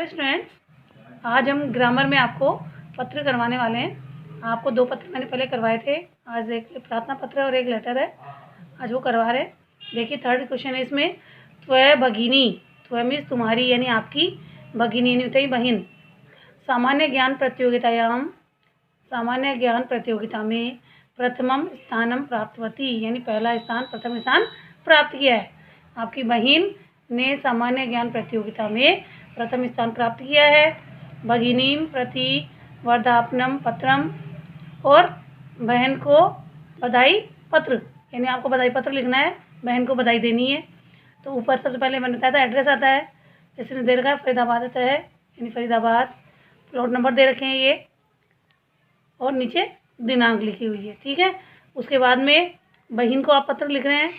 Hello students, आज हम grammar में आपको पत्र करवाने वाले हैं। आपको 2 पत्र मैंने पहले करवाए थे। आज एक प्रार्थना पत्र और एक लेटर है, आज वो करवा रहे। देखिए, थर्ड क्वेश्चन है इसमें। त्वय भगिनी, त्वय मीन्स तुम्हारी यानी आपकी, भगिनी यानी होती बहन। सामान्य ज्ञान प्रतियोगिता में प्रथमम स्थानम प्राप्तवती यानी प्रथम स्थान प्राप्त किया है। आपकी बहन ने सामान्य ज्ञान प्रतियोगिता में प्रथम स्थान प्राप्त किया है। भगिनीम प्रति वर्धापनम पत्रम, और बहन को बधाई पत्र यानी आपको बधाई पत्र लिखना है, बहन को बधाई देनी है। तो ऊपर सबसे पहले मैंने बताया था एड्रेस आता है, जैसे दे रखा है फरीदाबाद आता है यानी फरीदाबाद, प्लॉट नंबर दे रखे हैं ये, और नीचे दिनांक लिखी हुई है। ठीक है, उसके बाद में बहन को आप पत्र लिख रहे हैं,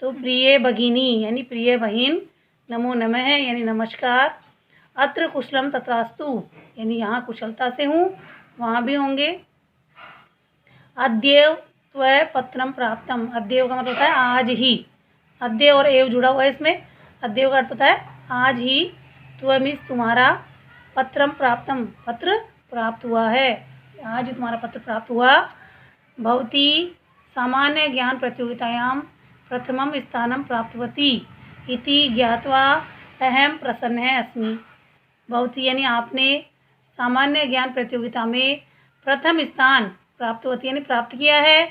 तो प्रिय भगिनी यानी प्रिय बहन, नमो नमः यानी नमस्कार, अत्र कुशलम तत्रास्तु यानी यहाँ कुशलता से हूँ, वहाँ भी होंगे। अद्येव त्वय पत्रम प्राप्तम, अद्येव का मतलब होता है आज ही, अद्य और एव जुड़ा हुआ है इसमें। अद्येव का अर्थ होता है आज ही, त्वय मीन्स तुम्हारा, पत्रम प्राप्तम पत्र प्राप्त हुआ है, आज तुम्हारा पत्र प्राप्त हुआ। भवती सामान्य ज्ञान प्रतियोगितायां प्रथमम स्थानम प्राप्तवती इति ज्ञात्वा अहम प्रसन्न अस्मि। भवती यानी आपने सामान्य ज्ञान प्रतियोगिता में प्रथम स्थान प्राप्तवती यानी प्राप्त किया है।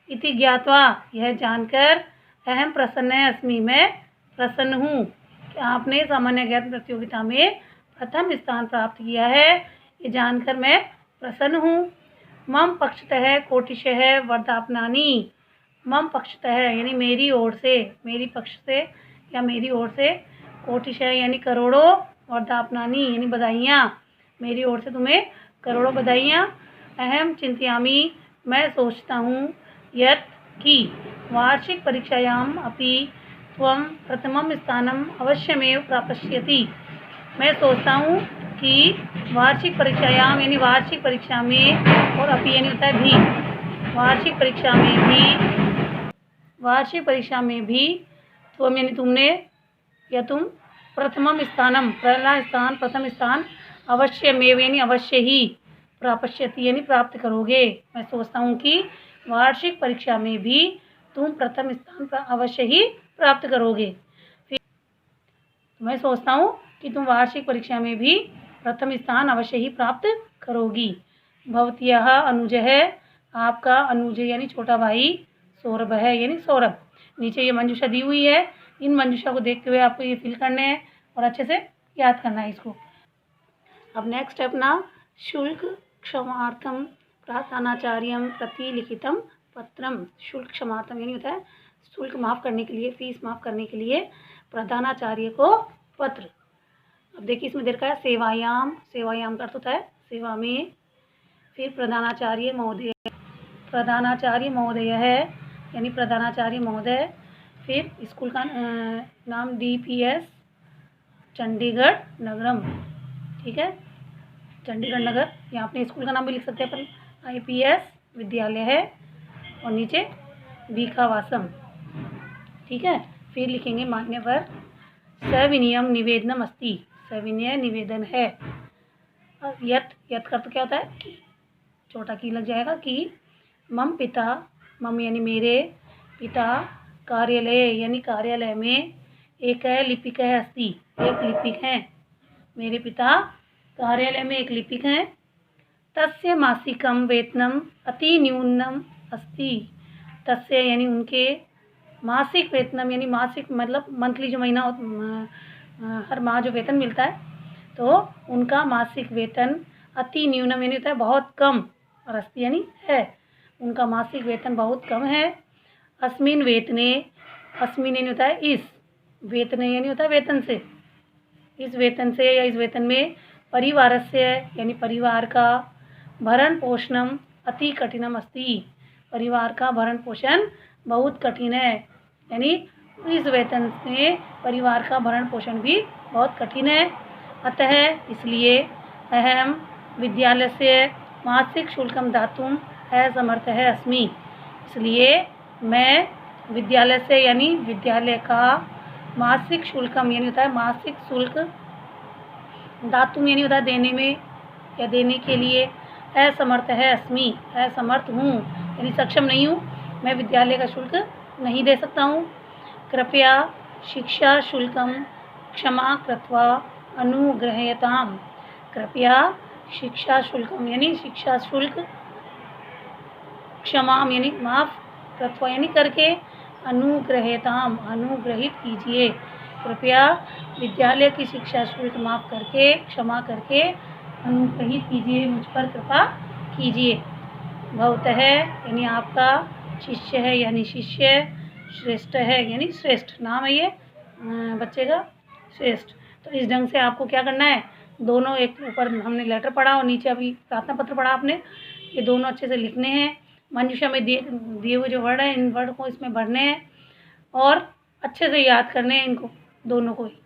इति ज्ञात्वा यह जानकर, अहम प्रसन्न अस्मि मैं प्रसन्न हूँ कि आपने सामान्य ज्ञान प्रतियोगिता में प्रथम स्थान प्राप्त किया है, ये जानकर मैं प्रसन्न हूँ। मम पक्षतः कोटिशः वर्धापनानि, मम पक्षतः यानी मेरी ओर से, मेरी पक्ष से या मेरी ओर से, कोटिशः यानी करोड़ों, वर्धापनानि यानी बधाइयाँ, मेरी ओर से तुम्हें करोड़ों बधाइयाँ। अहम चिंतयामि मैं सोचता हूँ, यत् कि वार्षिक परीक्षायाम अपि त्वं प्रथमम स्थानम अवश्यमेव प्राप्स्यति, मैं सोचता हूँ कि वार्षिक परीक्षायाम यानी वार्षिक परीक्षा में, और अपि यानी होता है भी, वार्षिक परीक्षा में भी त्वं यानी तुमने या तुम प्रथमम स्थानम प्रथम स्थान अवश्यमेव यानी अवश्य ही, प्राप्स्यति यानी प्राप्त करोगे। मैं सोचता हूँ कि वार्षिक परीक्षा में भी तुम प्रथम स्थान अवश्य ही प्राप्त करोगे। फिर मैं सोचता हूँ कि तुम वार्षिक परीक्षा में भी प्रथम स्थान अवश्य ही प्राप्त करोगी। भवत्याः अनुजः, आपका अनुज यानी छोटा भाई, सौरभ है यानी सौरभ। नीचे ये मंजूषा दी हुई है, इन मंजूषा को देखते हुए आपको ये फिल करने हैं और अच्छे से याद करना है इसको। अब नेक्स्ट है अपना शुल्क क्षमार्थम प्रार्थनाचार्यम प्रति लिखितम पत्रम। शुल्क क्षमार्थम यानी होता है शुल्क माफ़ करने के लिए, फीस माफ़ करने के लिए प्रधानाचार्य को पत्र। अब देखिए इसमें दे रखा है सेवायाम, सेवायाम का अर्थ होता है सेवा में। फिर प्रधानाचार्य महोदय है यानी प्रधानाचार्य महोदय। फिर स्कूल का नाम DPS चंडीगढ़ नगरम, ठीक है, चंडीगढ़ नगर, यहाँ अपने स्कूल का नाम भी लिख सकते हैं अपन। IPS विद्यालय है, और नीचे भीखावासम, ठीक है। फिर लिखेंगे मान्यवर सविनयम निवेदनम अस्ति, सविनय निवेदन है। और यत का अर्थ क्या होता है कि, छोटा की लग जाएगा कि मम पिता, मम यानी मेरे पिता, कार्यालय यानी कार्यालय में, एक लिपिक है अस्ति, एक लिपिक हैं, मेरे पिता कार्यालय में एक लिपिक हैं। तस्य मासिकम वेतनम अति न्यूनम अस्ति, तस्य यानी उनके, मासिक वेतनम यानी मासिक मतलब मंथली जो महीना हर माह जो वेतन मिलता है, तो उनका मासिक वेतन अति न्यूनम यानी होता है बहुत कम, और अस्ति यानी है, उनका मासिक वेतन बहुत कम है। अस्मिन वेतने, अस्मिन यानी होता है इस, वेतने यानी होता है वेतन से, इस वेतन से या इस वेतन में, परिवारस्य यानी परिवार का, भरण पोषणम अति कठिनम अस्ति, परिवार का भरण पोषण बहुत कठिन है, यानी इस वेतन से परिवार का भरण पोषण भी बहुत कठिन है। अतः इसलिए अहम विद्यालय से मासिक शुल्कम दातुम असमर्थः अस्मि, इसलिए मैं विद्यालय से यानी विद्यालय का मासिक शुल्कम यानी होता है मासिक शुल्क दातुम यानी होता है देने में या देने के लिए। असमर्थ है अस्मि, असमर्थ हूँ यानी सक्षम नहीं हूँ, मैं विद्यालय का शुल्क नहीं दे सकता हूँ। कृपया शिक्षा शुल्कम क्षमा कृत्वा अनुग्रह्यताम। कृपया शिक्षा शुल्कम यानी शिक्षा शुल्क, क्षमाम यानी माफ़, कृत्वा यानी करके, अनुग्रह्यताम अनुग्रहित कीजिए। कृपया विद्यालय की शिक्षा शुल्क माफ़ करके, क्षमा करके अनुग्रहित कीजिए, मुझ पर कृपा कीजिए। भवतः यानी आपका, शिष्य है यानी शिष्य, श्रेष्ठ है यानी श्रेष्ठ, नाम है ये बच्चे का श्रेष्ठ। तो इस ढंग से आपको क्या करना है, दोनों, एक ऊपर हमने लेटर पढ़ा और नीचे अभी प्रार्थना पत्र पढ़ा आपने, ये दोनों अच्छे से लिखने हैं। मंजूषा में दिए हुए जो वर्ड है इन वर्ड को इसमें भरने हैं और अच्छे से याद करने हैं इनको दोनों को ही।